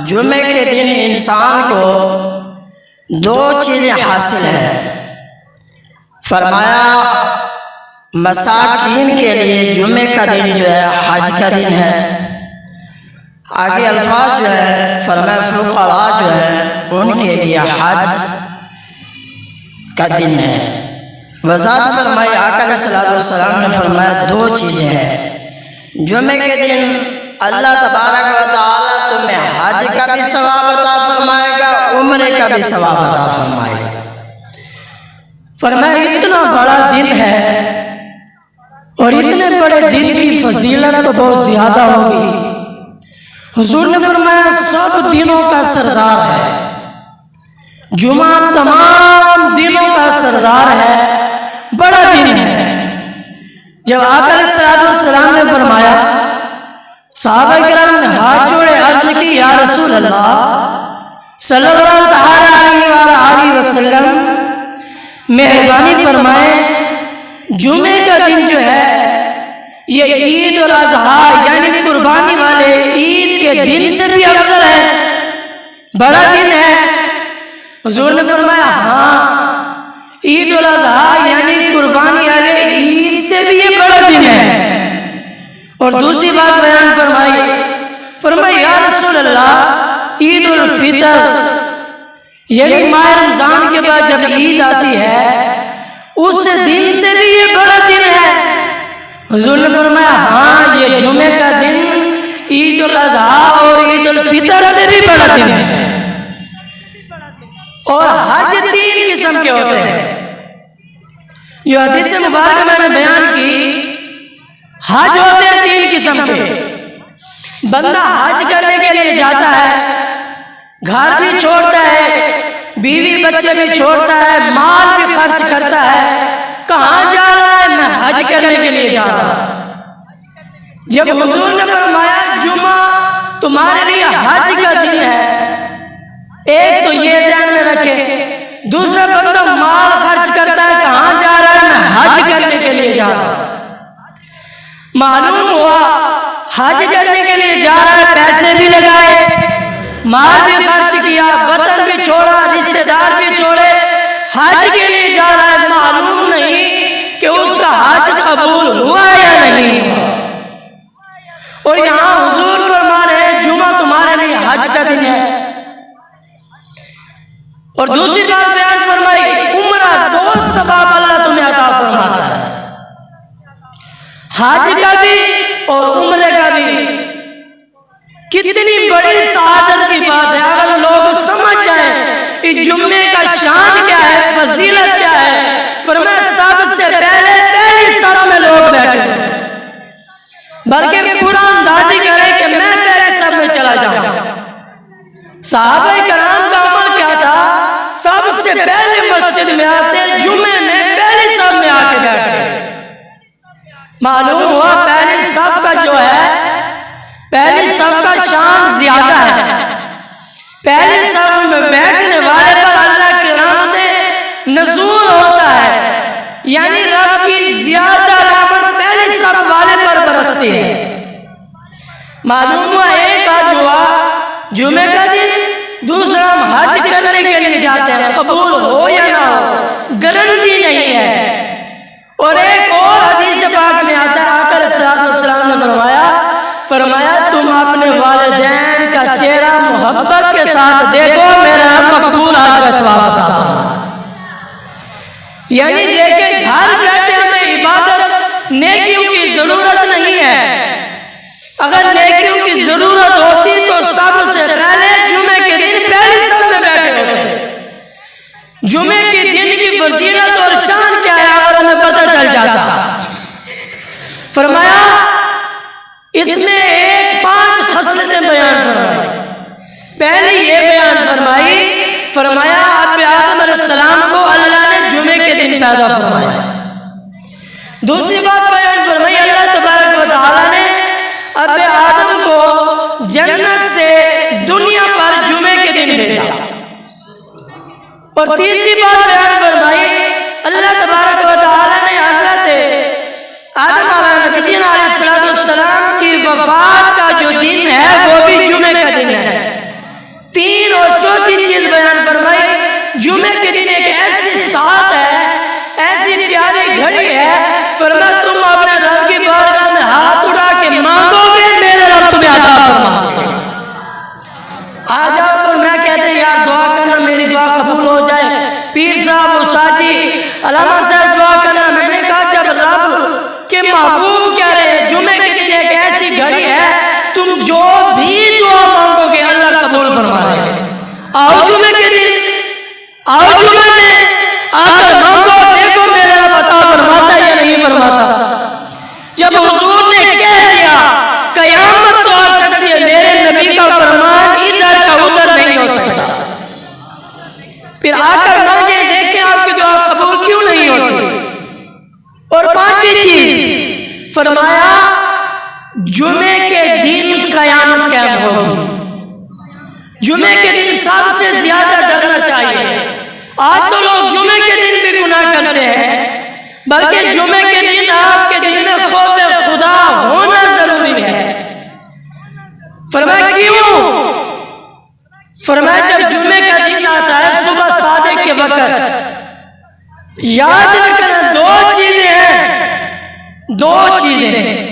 جمعے کے دن انسان کو دو چیزیں حاصل ہیں۔ فرمایا مساکین کے لیے جمعے کا دن جو ہے حج کا دن ہے۔ آگے الفاظ جو ہے فرمایا فقراء جو ہے ان کے لیے حج کا دن ہے۔ وضاحت فرمائی آقا علیہ السلام نے فرمایا دو چیزیں ہیں۔ جمعے کے دن اللہ تبارک و تعالی تمہیں حج کا بھی ثواب عطا فرمائے گا، عمرے کا بھی ثواب عطا فرمائے گا۔ فرمایا اتنا بڑا دن ہے اور اتنے بڑے دن کی فضیلت تو بہت زیادہ ہوگی۔ حضور نے فرمایا سب دنوں کا سردار ہے، جمعہ تمام دنوں کا سردار ہے، بڑا دن ہے۔ جب آقا علیہ السلام نے فرمایا، صحابہ کرام نے ہاتھ جوڑے عرض کی یا رسول اللہ صلی اللہ علیہ وسلم مہربانی فرمائیں جمعے کا دن جو ہے یہ عید الاضحیٰ یعنی قربانی والے عید کے دن سے بھی افضل ہے، بڑا دن ہے۔ حضور نے فرمایا ہاں عید الاضحیٰ یعنی قربانی والے عید سے بھی یہ بڑا دن ہے۔ اور دوسری بات بیان فرمائی یا رسول اللہ عید الفطر یعنی ماہ رمضان کے بعد جب عید آتی ہے اس دن سے بھی یہ بڑا دن ہے۔ حضور نے فرمایا ہاں یہ جمعے کا دن عید الاضحیٰ اور عید الفطر سے بھی بڑا دن ہے۔ اور حج تین قسم کے ہوتے ہیں، جو حدیث مبارکہ میں نے بیان کی۔ حج ہوتے ہیں تین قسم کے، بندہ حج کرنے کے لیے جاتا ہے، گھر بھی چھوڑتا ہے، بیوی بچے بھی چھوڑتا ہے، مال بھی خرچ کرتا ہے، کہاں جا رہا ہے؟ میں حج کرنے کے لیے جا رہا ہوں۔ جب حضور نے فرمایا جمعہ تمہارے لیے حج کا دن ہے، ایک تو یہ ذہن میں رکھے، دوسرا بندہ مال خرچ کرتا ہے، کہاں جا رہا ہے؟ میں حج کرنے کے لیے جا رہا ہوں۔ معلوم ہوا حج کرنے کے لیے جا رہا ہے، پیسے بھی لگائے، مال بھی خرچ کیا، وطن بھی چھوڑا، رشتہ دار بھی چھوڑے، حج کے لیے جا رہا ہے، معلوم نہیں کہ اس کا حج قبول ہوا یا نہیں ہوا۔ اور یہاں حضور فرما رہے ہیں جمعہ تمہارے لیے حج کا دن ہے۔ اور دوسری بات بیان فرمائی عمرہ دو ثواب اللہ تمہیں عطا فرماتا ہے، حج کا بھی اور عمرے کا بھی۔ کتنی بڑی سعادت کی بات ہے اگر لوگ سمجھ جائیں کہ جمعے کا شان کیا ہے، فضیلت کیا ہے۔ فرمایا سب سے پہلی صف میں لوگ بیٹھے بلکہ پورا اندازی کریں کہ میں پہلے صف میں چلا جاؤں۔ صحابہ کرام کا عمل کیا تھا؟ سب سے پہلے مسجد میں آتے، جمعے میں پہلی صف میں آ کے بیٹھتے۔ معلوم ہوا پہلی صف کا جو ہے، پہلی صف کا شان زیادہ ہے۔ پہلی صف میں بیٹھنے والے پر اللہ کی رحمت نزول ہوتا ہے، یعنی رب کی زیادہ رحمت پہلی صف والے پر برستی ہے۔ معلوم ہوا ایک آج ہوا جمعے کا دن، دوسرا ہم حج کرنے کے لیے جاتے ہیں، قبول ہو یا نہ ہو گارنٹی نہیں ہے۔ اور ایک اور حدیث پاک میں آتا ہے آقا علیہ السلام نے فرمایا تم اپنے والدین کا چہرہ محبت کے ساتھ دیکھو، میرا مقبول حج کا ثواب عطا فرمائے۔ یعنی دیکھیں گھر بیٹھے ہمیں عبادت نیکیوں کی ضرورت نہیں ہے، اگر نیکیوں کی ضرورت ہوتی تو سب سے پہلے جمعے کے دن پہلی صف میں بیٹھے ہوتے۔ جمعے کے دن کی فضیلت اور شان کیا ہے اگر ہمیں پتہ چل جاتا۔ فرمایا اس میں ایک 5 خصلتیں بیان فرمائی۔ پہلے یہ بیان فرمایا اب آدم علیہ السلام کو اللہ نے جمعے کے دن پیدا فرمایا۔ دوسری بات بیان فرمائی اللہ تبارک و تعالی نے اب آدم کو جنت سے دنیا پر جمعے کے دن بھیجا۔ اور تیسری بات بیان فرمائی اللہ تبارک و تعالی نے حضرت آدم علیہ السلام کی وفات کا جو دن ہے وہ بھی جمعے کا دن ہے۔ آ جاؤ اور میں کہتے ہیں یار دعا کرنا میری دعا قبول ہو جائے. پیر صاحب اساجی علامہ صاحب دعا کرنا. میں نے کہا جب رب کے محبوب کہہ رہے ہیں جمعے کے دن ایک ایسی گھڑی ہے تم جو بھی دعا مانگو گے اللہ قبول فرما رہے ہیں. آؤ جمعے کے دن, آؤ جمعے میں آ کر مانگو, دیکھو میرا رب عطا فرماتا ہے یا نہیں فرماتا. جب حضور نے کہہ دیا قیامت تو آ سکتی ہے, میرے نبی کا فرمان ادھر کا ادھر نہیں ہو سکتا. پھر آ کر مانگے, دیکھیں آپ کی دعا قبول کیوں نہیں ہوتی. اور پانچویں چیز فرمایا جمعے کے دن قیامت قائم ہوگی. جمعے کے دن سب سے زیادہ ڈرنا چاہیے. آج تو لوگ جمعے کے دن بھی گناہ کرتے ہیں, بلکہ جمعے کے دن آپ کے دل میں خوف خدا ہونا ضروری ہے. فرمایا کیوں؟ فرمایا جب جمعے کا دن آتا ہے صبح صادق کے وقت, یاد رکھنا دو چیزیں ہیں, دو چیزیں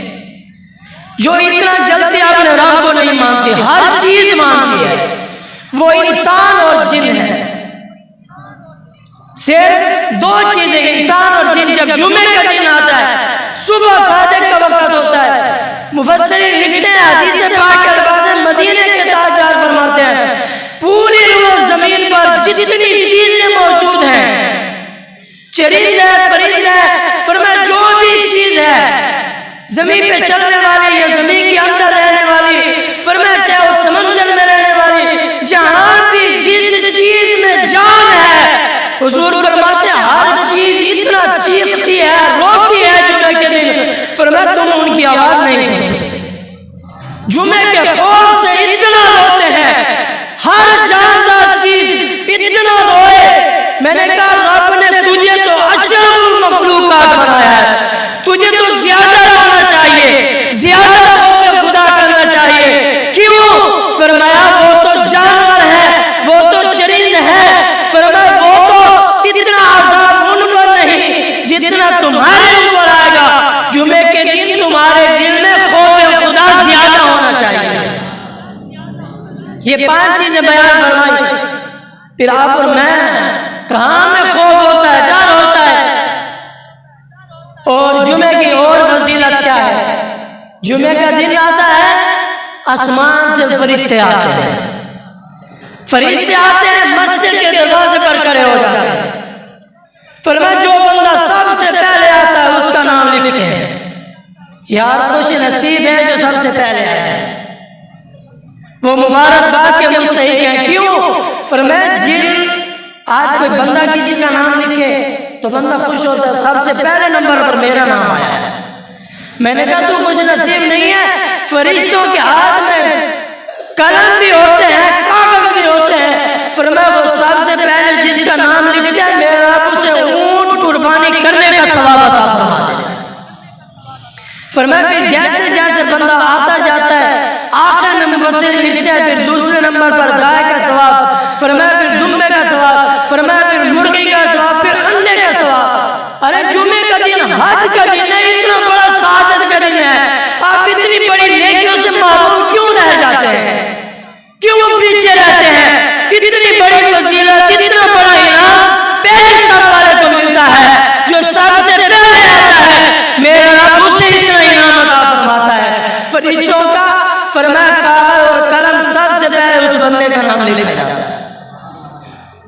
جو اتنا جلدی اپنے رب کو نہیں مانتے, ہر چیز مانتی ہے, وہ انسان اور جن ہے. صرف دو چیزیں انسان اور جن. جب جمعے کا دن آتا ہے صبح صادق کا وقت ہوتا ہے, مفسرین لکھتے ہیں حدیث پاک کے الفاظ مدینے کے تاجدار فرماتے ہیں پوری روز زمین پر جتنی چیزیں موجود ہیں, چرندے پرندے, فرمایا جو بھی چیز ہے زمین پہ چلنے والی یا زمین کے اندر رہنے والی, فرمایا چاہے وہ سمندر میں رہنے والی, جہاں بھی جس چیز میں جان ہے, حضور فرماتے ہیں ہر چیز اتنا چیختی ہے روتی ہے جمعے کے دن, فرمایا تم ان کی آواز نہیں سن سکتے. جمعے کے خوف سے اتنا روتے ہیں, ہر جاندار چیز اتنا روئے. میں نے کہا رب نے تجھے تو اشرف المخلوقات بنایا ہے, تجھے تو زیادہ رونا چاہیے, زیادہ خوف خدا کرنا چاہیے. کیوں؟ فرمایا وہ تو جانور ہے, وہ تو چرند ہے, فرمایا وہ تو اتنا عذاب ان پر نہیں جتنا تمہارے اوپر آئے گا. جمعے کے دن تمہارے دل میں خوف خدا زیادہ ہونا چاہیے. یہ پانچ چیزیں بیان فرمائی. پھر آپ اور میں کہاں میں خوف ہوتا ہے, ڈر ہوتا ہے. اور جمعے کی اور فضیلت کیا ہے؟ جمعے کا دن آتا ہے آسمان سے فرشتے آتے ہیں, فرشتے آتے ہیں مسجد کے دروازے پر کھڑے ہو جاتے ہیں. فرمایا جو بندہ سب سے پہلے آتا ہے اس کا نام لکھتے ہیں. یار خوش نصیب ہے جو سب سے پہلے آیا ہے, وہ مبارکباد کے مستحق ہیں. کیوں؟ فرمایا جن آج کوئی بندہ کسی کا نام لکھے تو بندہ خوش ہوتا ہے, سب سے پہلے نمبر پر میرا نام آیا ہے. میں نے کہا تو خوش نصیب نہیں ہے, فرشتوں کے ہاتھ میں قلم بھی ہوتے ہیں, کاغذ بھی ہوتے ہیں. فرمایا وہ سب سے پہلے جس کا نام لکھتا ہے میرا اسے اونٹ قربانی کرنے کا ثواب عطا فرما دیتا ہے. فرمایا پھر جیسے جیسے بندہ آتا جاتا ہے آخر نمبر سے لکھتے ہیں, پھر دوسرے نمبر پر گائے کا ثواب, فرمایا پھر دمبے کا ثواب, فرمایا پھر مرغی کا ثواب, پھر انڈے کا ثواب. ارے جمعے کا دن حج کا دن ہے, اتنا بڑا سعادت کا دن ہے, آپ اتنی بڑی نیکیوں سے محروم کیوں رہ جاتے ہیں, کیوں پیچھے رہتے ہیں؟ اتنی بڑی فضیلت, اتنا بڑا انعام پہلے سب والے کو ملتا ہے. جو سب سے پہلے آتا ہے میرا رب اسے اتنا انعام عطا فرماتا ہے. فرشتوں کا فرمایا کاغذ اور قلم سب سے پہلے اس بندے کا نام لکھا جاتا ہے.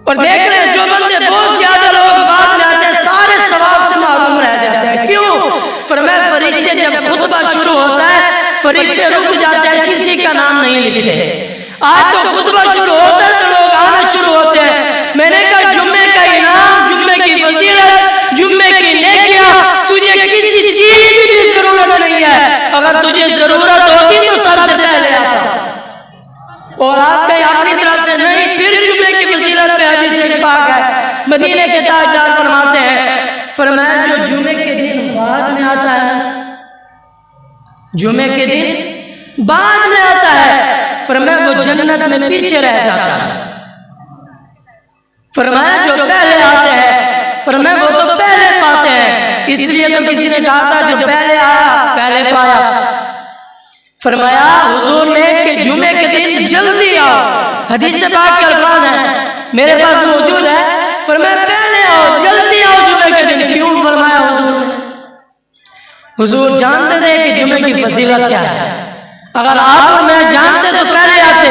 اور دیکھ رہے ہیں جو بندے بہت زیادہ لوگ بعد میں آتے ہیں سارے ثواب سے محروم رہ جاتے ہیں. کیوں؟ فرمایا فرشتے جب خطبہ شروع ہوتا ہے فرشتے رک جاتے ہیں, کسی کا نام نہیں لکھتے. آج تو خطبہ شروع ہوتا ہے تو لوگ آنا شروع ہوتے ہیں. میں نے کہا جمعے کا انعام, جمعے کی فضیلت, جمعے کی نیکیاں, تجھے کسی چیز کی بھی ضرورت نہیں ہے. اگر تجھے ضرورت ہوتی تو سب سے پہلے آتا, اور آپ کہیں اپنی طرف سے نہیں. پھر جمعے کی فضیلت پہ حدیث پاک ہے, مدینے کے تاجدار فرماتے ہیں, فرمایا جو جمعے کے دن بعد میں آتا ہے, جمعے کے دن بعد میں آتا ہے, فرمایا وہ جنت میں پیچھے رہ جاتا ہے. فرمایا جو پہلے آتے ہیں فرمایا وہ تو پہلے پاتے ہیں. اس لیے تو کسی نے کہا تھا جو پہلے آیا پہلے پایا. فرمایا حضور نے کہ جمعے کے دن جلدی آؤ, حدیث پاک کے الفاظ ہیں میرے پاس موجود ہے. فرمایا پہلے آؤ, جلدی آؤ جمعے کے دن. کیوں فرمایا حضور نے؟ حضور جانتے تھے کہ جمعے کی فضیلت کیا ہے. اگر آپ اور میں جانتے تو پہلے آتے.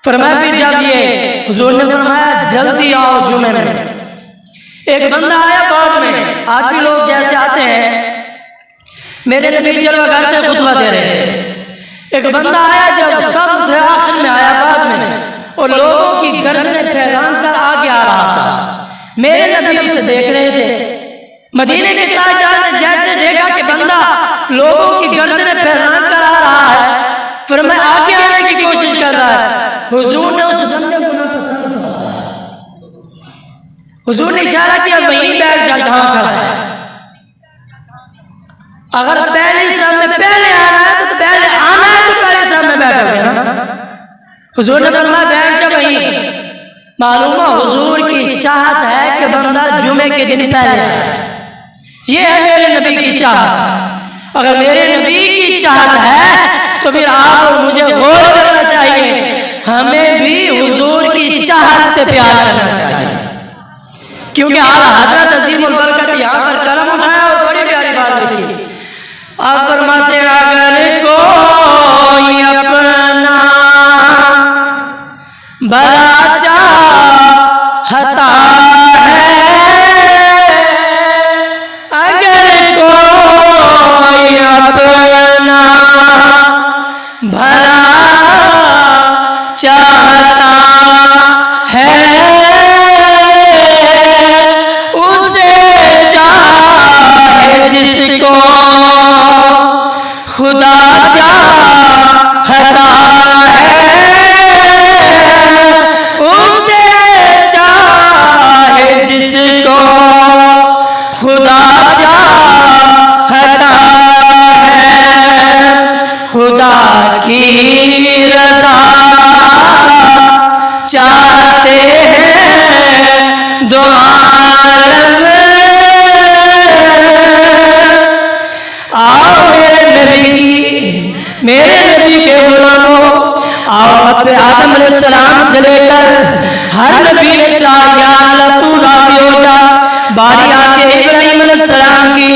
فرمایا پھر جب یہ حضور نے فرمایا جلدی آؤ جمعے میں, ایک بندہ آیا بعد میں. آج بھی لوگ جیسے آتے ہیں, میرے نبی جلوہ کرتے خطبہ دے رہے ہیں, ایک بندہ آیا جب سب سے آخر میں آیا بعد میں, اور لوگوں کی گردنیں پھیلان کر آگے آ رہا تھا. میرے نبی اسے دیکھ رہے تھے. مدینے کے تاجدار نے جیسے دیکھا کہ بندہ لوگوں کی گردنیں پھیلان کر آ رہا ہے, پھر میں آگے آنے کی کوشش کر رہا ہے. حضور نے اس بندے کو ناپسند کیا. حضور نے اشارہ کیا وہیں بیٹھ جا جہاں کھڑا ہے. اگر پہلے صف میں پہلے آنا ہے تو پہلے آنا ہے تو پہلے صف میں بیٹھو گے نا. حضور نے فرمایا بیٹھ جا وہیں. معلوم حضور کی چاہت ہے کہ بندہ جمعے کے دن پہلے آئے. یہ ہے میرے نبی کی چاہت. اگر میرے نبی کی چاہت ہے تو پھر آپ اور مجھے غور کرنا چاہیے. ہمیں بھی حضور کی چاہت سے پیار کرنا چاہیے, کیونکہ حضرت عظیم البرکت یہاں پر قلم اٹھایا اور بڑی پیاری بات لکھی. آپ فرماتے اگر کوئی اپنا بڑا چاہتا ہے, اگر کوئی اپنا بڑا چاہتا ہے, اسے چاہے جس کو خدا چاہتا ہے, اسے چاہے جس کو خدا چاہتا ہے. خدا کی رضا چاہتے ہیں دو عالم. آؤ میرے نبی کے غلاموں, آؤ آدم علیہ السلام سے لے کر ہر نبی نے چاہا یا اللہ تو راضی ہو جا. باری آتے ابراہیم علیہ السلام کی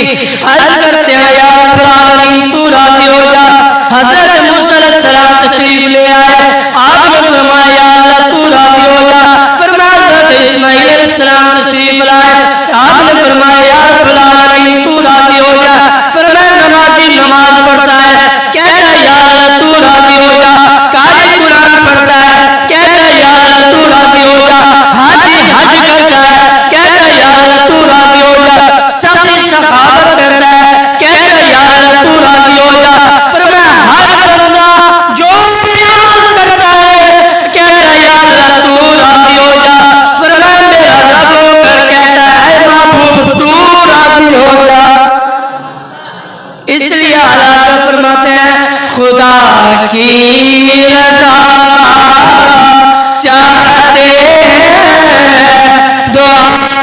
عرض کرتے ہیں یا رب العالمین تو راضی ہو جا. حضرت موسیٰ علیہ السلام تشریف لے آئے, آپ نے فرمایا یا اللہ تو راضی ہو جا. فرمایا حضرت اسماعیل علیہ السلام تشریف لائے, آپ نے فرمایا یا رب العالمین تو راضی ہو جا. فرمایا نمازی نماز پڑھتا ہے, کہتا ہے یا اللہ تو راضی ہو جا. قاری قرآن پڑھتا ہے, کہتا ہے یا اللہ تو راضی ہو جا. حاجی حج کرتا ہے, کہتا ہے یا اللہ تو راضی ہو جا. سخی سخاوت کرتا ہے, کہتا ہے یا اللہ تو راضی ہو جا. فرمایا ہر بندہ جو پیار کرتا ہے کہتا ہے یا اللہ تو راضی ہو جا. فرمایا میرا رب ہو کر کہتا ہے محبوب تو راضی ہو جا. اس لیے اللہ فرماتے ہیں خدا کی رضا چاہتے ہیں دو عالم.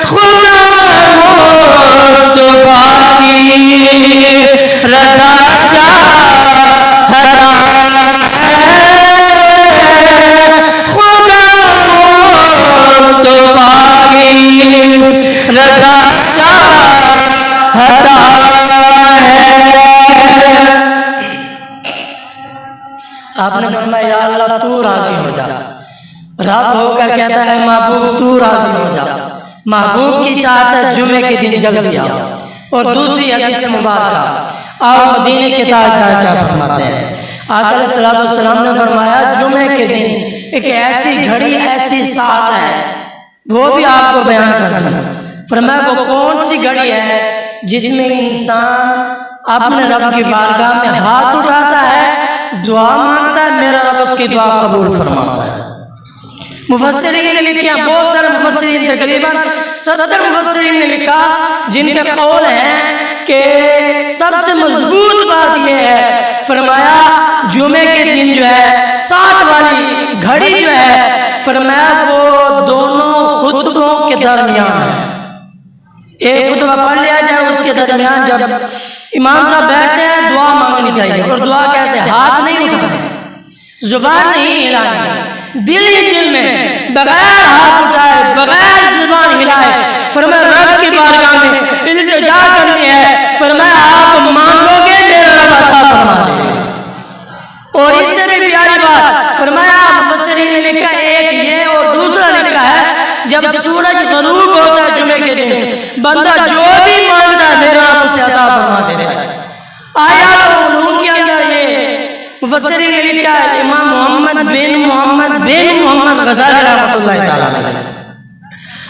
خدا مصطفیٰ کی رضا چاہتا ہے, خدا مصطفیٰ کی رضا چاہتا ہے. آپ نے فرمایا یا اللہ تو راضی ہو جا. رب ہو کر کہتا ہے محبوب تو راضی ہو جا. محبوب کی چاہت ہے جمعے کے دن جلدی آؤ. اور دوسری حدیث مبارکہ, آؤ مدینے کے تاجدار کیا فرماتے ہیں. آقا علیہ الصلوۃ والسلام نے فرمایا جمعے کے دن ایک ایسی گھڑی ایسی ساعت ہے, وہ بھی آپ کو بیان کرتا ہوں. فرمایا وہ کون سی گھڑی ہے جس میں انسان اپنے رب کی بارگاہ میں ہاتھ اٹھاتا ہے, دعا مانگتا ہے, میرا رب اس کی دعا قبول فرماتا ہے. مفسرین نے لکھا, بہت سارے مفسرین, تقریباً 70 مفسرین نے لکھا, جن کے قول ہیں کہ سب سے مضبوط بات یہ ہے, فرمایا جمعے کے دن جو ہے ساتھ والی گھڑی جو ہے, فرمایا وہ دونوں خطبوں کے درمیان ہے. ایک خطبہ پڑھ لیا جائے, اس کے درمیان جب امام صاحب بیٹھتے ہیں، دعا مانگنی چاہیے، اور دعا کیسے؟ ہاتھ نہیں اٹھانا، زبان نہیں ہلانی، دل ہی دل میں بغیر ہاتھ اٹھائے، بغیر زبان ہلائے، فرمایا رب کی بارگاہ میں التجا کرنی ہے، فرمایا آپ مانگو گے میرا رب عطا فرما دے گا۔ اور اس سے بھی پیاری بات فرمایا مفسرین نے لکھا ایک یہ، اور دوسرا لکھا ہے جب سورج غروب ہوتا ہے جمعے کے دن، بندہ جو بھی مانگتا ہے میرا رب اسے عطا فرما دیتا ہے۔ آیات اور علوم کے اندر یہ مفسرین نے لکھا ہے، امام محمد بن محمد غزالی رحمۃ اللہ تعالیٰ علیہ،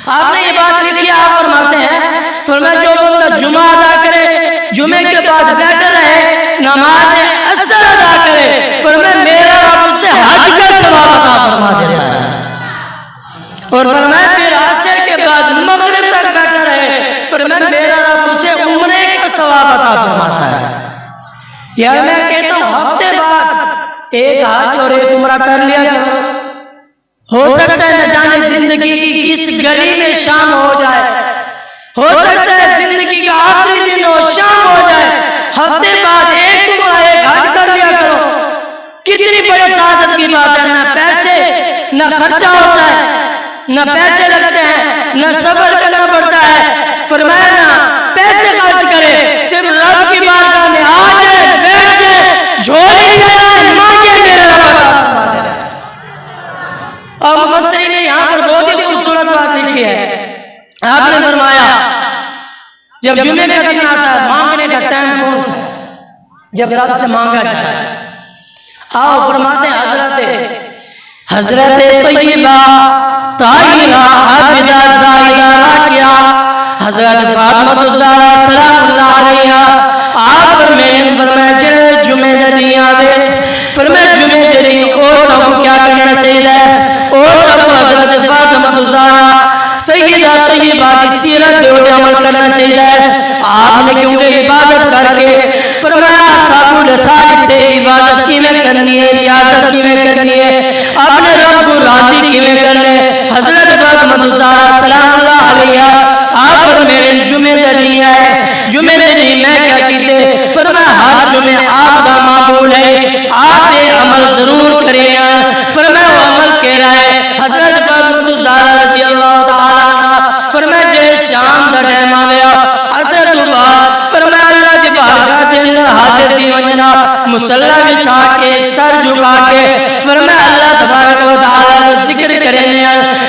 آپ نے یہ بات لکھی، آپ فرماتے ہیں فرمایا جو بندہ جمعہ ادا کرے، جمعے کے بعد بیٹھا رہے، نماز عصر ادا کرے، فرمایا میرا رب اسے حج کا ثواب عطا فرما دیتا ہے، اور فرمایا پھر عصر کے بعد مغرب تک بیٹھا رہے، فرمایا میرا رب اسے عمرے کا ثواب عطا فرماتا ہے۔ یار میں کہتا ہوں ہفتے بعد ایک حج اور ایک عمرہ کر لیا کرو، ہو سکتا ہے نہ جانے زندگی کی کس گلی میں شام ہو جائے، ہو سکتا ہے زندگی کا آخری دن ہو، شام ہو جائے، ہفتے بعد ایک عمرہ ایک حج کر لیا کرو، کتنی بڑی سعادت کی بات ہے۔ نہ پیسے نہ خرچہ ہوتا ہے، نہ پیسے لگتے ہیں، نہ صبر کرنا پڑتا ہے، فرمایا نہ پیسے خرچ کرے، صرف رب کی بارگاہ میں آ جائے، بیٹھ جائے، جھولی پھیلائے، مانگے میرے رب عطا فرما دے گا۔ اور مفسرین نے یہاں پر بہت ہی خوبصورت بات لکھی ہے، آپ نے فرمایا جب جمعے کا دن آتا ہے مانگنے کا ٹائم پہنچا ہے، جب رب سے مانگا جاتا ہے، آؤ فرماتے ہیں حضرت طیبہ طاہرہ عابدہ زاہدہ راکعہ حضرت فاطمہ الزہرا سلام اللہ علیہا، آپ پر میں نے فرمایا جڑے جمعے کا دن آوے، فرمایا جمعے کے دن عورتوں کو کیا کرنا چاہیے؟ عورتوں کو حضرت فاطمہ الزہرا سیدہ طیبہ کی سیرت پہ عمل کرنا چاہیے۔ آپ نے کیونکہ عبادت کر کے فرمایا سابو رسالت دے عبادت کی میں کرنی ہے، ریاست کی میں کرنی ہے، اپنے رب کو راضی کی میں کرنے، حضرت فاطمہ الزہرا سلام اللہ علیہا آپ پر میرے جمعے دنی ہے، جمعے دنی میں کیا کیتے؟ فرمایا ہر جمعے آپ کا معمول ہے، آپ نے عمل ضرور کرے ہیں، فرمایا وہ عمل کہہ رہا ہے حضرت فاطمہ الزہرا رضی اللہ تعالیٰ عنہ، فرمایا جے شام دا ٹائم آیا عصر تو بعد، فرمایا اللہ دی بارگاہ دے اندر حاضر تھی ونجنا مصلی بچھا کے سر جھکا کے، فرمایا اللہ تبارک و تعالیٰ کا ذکر کرنے،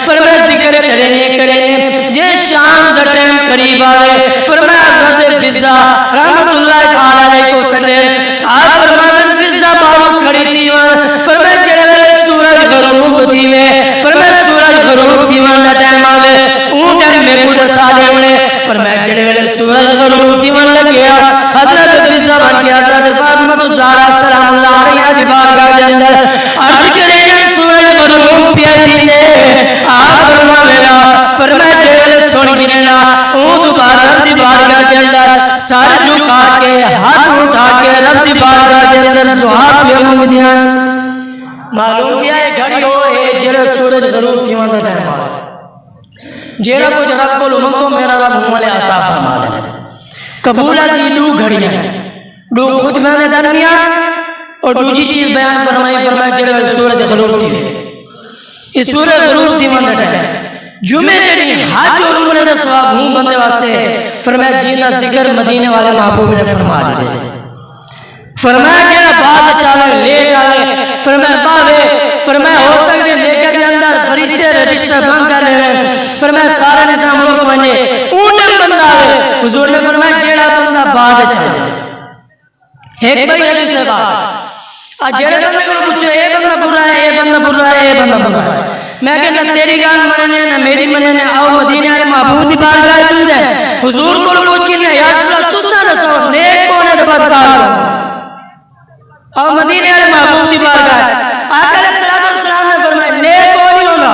فرمایا ذکر کرنے جے شام دا ٹائم قریب آئے، فرمایا حضرت فضہ رحمت اللہ تعالیٰ علیہ کو سنے، آپ فرمایا فضہ باہر کھڑی تھی، فرمایا جڑے سورج غروب تھی میں، فرمایا سورج غروب تھی ون دا ٹائم آوے، اون ٹائم میں کو دسا دے انہیں، فرمایا جڑے سورج غروب تھی ون لگیا، حضرت فضہ بن کے حضرت فاطمہ الزہرا سلام اللہ علیہا دی بارگاہ دے اندر عرض کرے سورج غروب پیا تھی نے، آپ فرمایا فرمایا جڑے سن گرنا اون دوبارہ رب دی بارگاہ دے اندر سر جھکا کے ہاتھ اٹھا کے رب دی بارگاہ دے اندر دعا پہ مانگدیاں۔ معلوم کیا ہے گھڑی ہو ہے جڑے سورج غروب تھی وہاں ٹائم آ جیڑا کچھ رب کو لمن کو میرا رب ہمارے عطا فرما لے قبولہ دی دو گھڑیاں، دو خطبہ نے درمیان اور دوسری چیز بیان فرمائی جڑے سورج غروب تھی، اس سورج غروب تھی وہاں ٹائم جمعے تیری حج اور عمرے دا ثواب ہوں بندے واسطے، فرمایا جینا ذکر مدینے والے محبوب نے فرما دے، فرمایا جینا بعد چالے لیٹ آئے، فرمایا باوے، فرمایا ہو سکتے لیکن کے اندر فرشتے رجسٹر بند کر رہے ہیں، فرمایا سارا نظام لوگ بنے اونر بندہ ہے، حضور نے فرمایا جیڑا بندہ بعد چالے ایک بھائی حدیث ہے بات آج جیڑے بندے کو پوچھے اے بندہ برا ہے، اے بندہ برا ہے، اے بندہ برا ہے، میں کہنا تیری گال مننے نہ میری مننے، آؤ مدینے والے محبوب دی بارگاہ تو دے، حضور کو پوچھ کے یا رسول اللہ تسا نہ نیک کونے دے بدکار آؤ مدینے والے محبوب دی بارگاہ، آقا علیہ السلام نے فرمایا نیک کو نہیں ہوگا،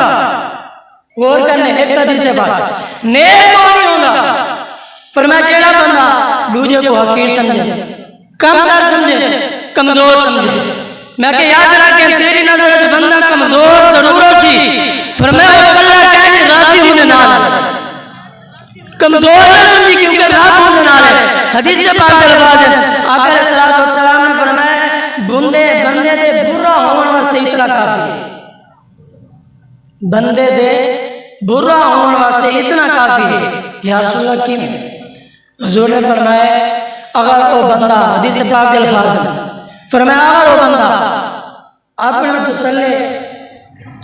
غور کرنے ایک حدیث سے بات نیک کو نہیں ہوگا، فرمایا جیڑا بندہ دوجے کو حقیر سمجھے، کم تر سمجھے، کمزور سمجھے، میں کہ یاد رکھیں تیری نظر ہے بندہ کمزور ضرور ہو سی، فرمایا وہ اللہ کہنے راضی ہونے نال کمزور نہ سمجھی کیونکہ راضی ہونے نال ہے، حدیث سے پاک الفاظ ہیں، آقا علیہ الصلوۃ والسلام نے فرمایا بندے دے برا ہونے واسطے اتنا کافی ہے، بندے دے برا ہونے واسطے اتنا کافی ہے۔ یا رسول اللہ کیوں؟ حضور نے فرمایا اگر وہ بندہ، حدیث سے پاک الفاظ ہیں، فرمایا اگر وہ بندہ اپنا تو تلے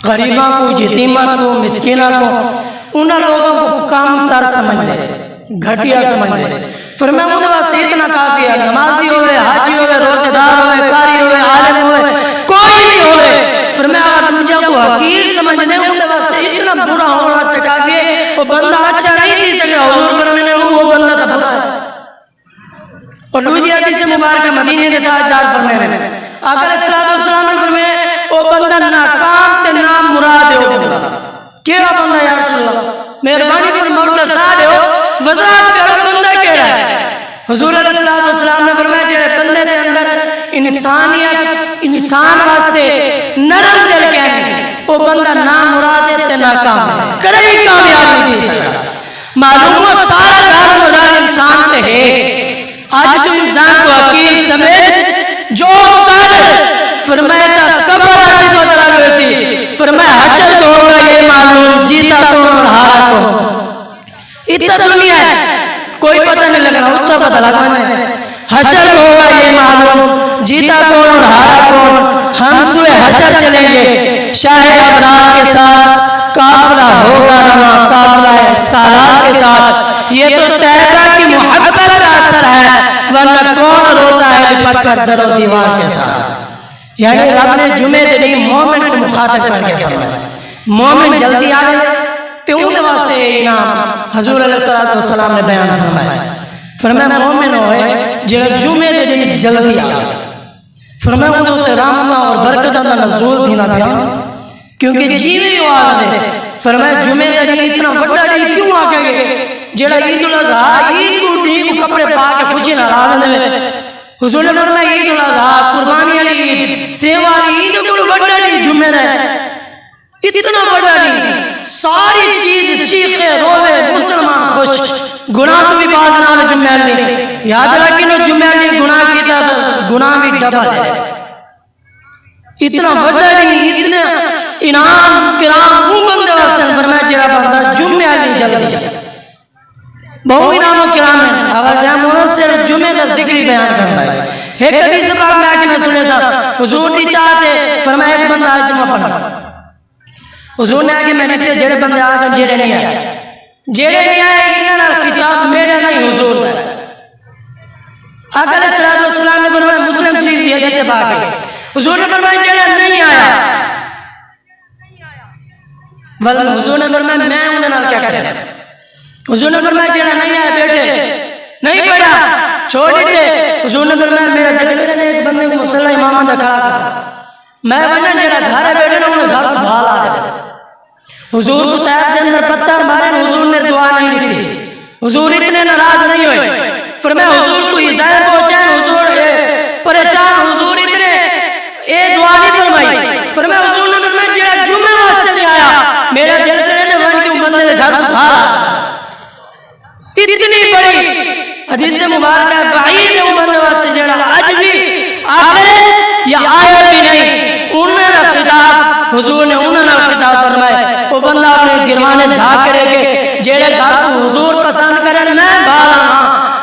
غریباں کو، یتیماں کو، مسکیناں کو، انہاں لوگوں کو کم تر سمجھ دے، گھٹیا سمجھ دے، فرمایا انہاں واسطے اتنا کافی ہے، نمازی ہوئے، حاجی ہوئے، روزے دار ہوئے، قاری ہوئے، عالم ہوئے، کوئی بھی ہوئے، فرمایا اگر دوجہ کو حقیر سمجھ دے انہاں واسطے اتنا برا ہونا سے کافی ہے، وہ بندہ اچھا نہیں تھی سکے، حضور فرمانے وہ بندہ تھا برا ہے۔ اور دوسری حدیث مبارکہ مدینے کے تاجدار فرمانے میں آقا علیہ الصلوۃ والسلام نے فرمایا وہ بندہ ناکام تے نام مراد ہے، وہ بندہ کیڑا بندہ یا رسول اللہ؟ مہربانی پر مولا صاحب ہو وضاحت کرو بندہ کیڑا ہے؟ حضور علیہ الصلوۃ والسلام نے فرمایا جڑے بندے دے اندر انسانیت، انسان واسطے نرم دل کہنے وہ بندہ نام مراد ہے تے ناکام ہے، کدی کامیاب نہیں تھی سکتا۔ معلوم ہے سارا دار مدار انسان تے ہے، آج تو انسان کو حقیر سمجھ جو کر فرمایا تھا قبر آسی بدلا ویسی، فرمایا حشر تو ہوگا یہ معلوم جیتا کون اور ہارا کون۔ اتنا دنیا ہے کوئی پتہ نہیں لگنا، اتنا پتہ لگنا ہے حشر ہوگا یہ معلوم جیتا کون اور ہارا کون۔ ہم سوئے حشر چلیں گے شاہ ابرار کے ساتھ، قافلہ ہوگا رواں قافلہ سالار کے ساتھ، یہ تو طیبہ کی محبت کا اثر ہے، ورنہ کون روتا ہے لپٹ کر در و دیوار کے ساتھ۔ یعنی رب نے جمعے دن مومن کو مخاطب کر کے فرمایا مومن جلدی آئے تو ان واسطے انعام حضور علیہ السلام نے بیان فرمایا مومن ہوئے جڑا جمعے دن جلدی آئے، فرمایا ان تے رحمت اور برکت دا نزول تھی نہ پیا کیونکہ جیویں ہو آدھے، فرمایا جمعے دن اتنا بڑا دن کیوں آ کے جڑا عید الاضحیٰ عید کو دین کو کپڑے پا کے خوشی ناراض دے حضور نے فرمایا عید الاضحیٰ قربانی والی عید سیوا والی عید کو بڑا دن جمعے رہے، اتنا بڑا دن ساری چیز چیخے روے مسلمان خوش، گناہ تو بھی باز نہ ہو جمعے نہیں، یاد رکھیں جمعے نہیں گناہ کیتا تھا گناہ بھی ڈبل ہے، اتنا بڑا دن اتنا انعام کرام وہ بندے واسطے فرمایا جڑا بندہ جمعے نہیں جلدی بہو انعام و کرام ہے۔ اگر ٹائم ہونا صرف جمعے کا ذکر بیان کرنا ہے، ایک حدیث پاک میں آکے میں سنے صاحب حضور دی چاہتے فرمایا ایک بندہ آج جمعہ پڑھا، حضور نے آگے میں نے کہا جڑے بندے آگے جڑے نہیں آئے انہاں خطاب میرے نہیں حضور ہے۔ آقا علیہ السلام نے فرمایا مسلم شریف دی حدیث پاک ہے، حضور نے فرمایا جڑا نہیں آیا حضور نے فرمایا میں انہاں نال کیا کرے، حضور نے فرمایا جڑا نہیں آیا بیٹے نہیں پڑھا چھوڑ دیتے، حضور نے فرمایا میرا دل نے ایک بندے کو مصلی امام دا کھڑا کر میں بنا جڑا گھر ہے بیٹے نے انہیں گھر کو بھال آ جائے، حضور کو طیب دے اندر پتھر مارے حضور نے دعا نہیں دی، حضور اتنے ناراض نہیں ہوئے، فرمایا حضور کو ہدایت پہنچائے، حضور پریشان حضور اتنے اے دعا نہیں فرمائی، فرمایا حضور نے فرمایا جڑا جمعہ واسطے نہیں آیا میرا دل کرے نے ون کے بندے دے گھر کو بھال اتنی بڑی حدیث مبارکہ بعید ہے بندے واسطے جڑا اج بھی آخرت یا آیت بھی نہیں انہوں نے خطاب حضور نے انہوں نے خطاب فرمائے وہ بندہ اپنے گروانے جھاک کرے گے جڑے گھر کو حضور پسند کرے میں بالا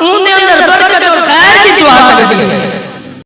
ان دے اندر برکت اور خیر کی دعا سکتی ہے۔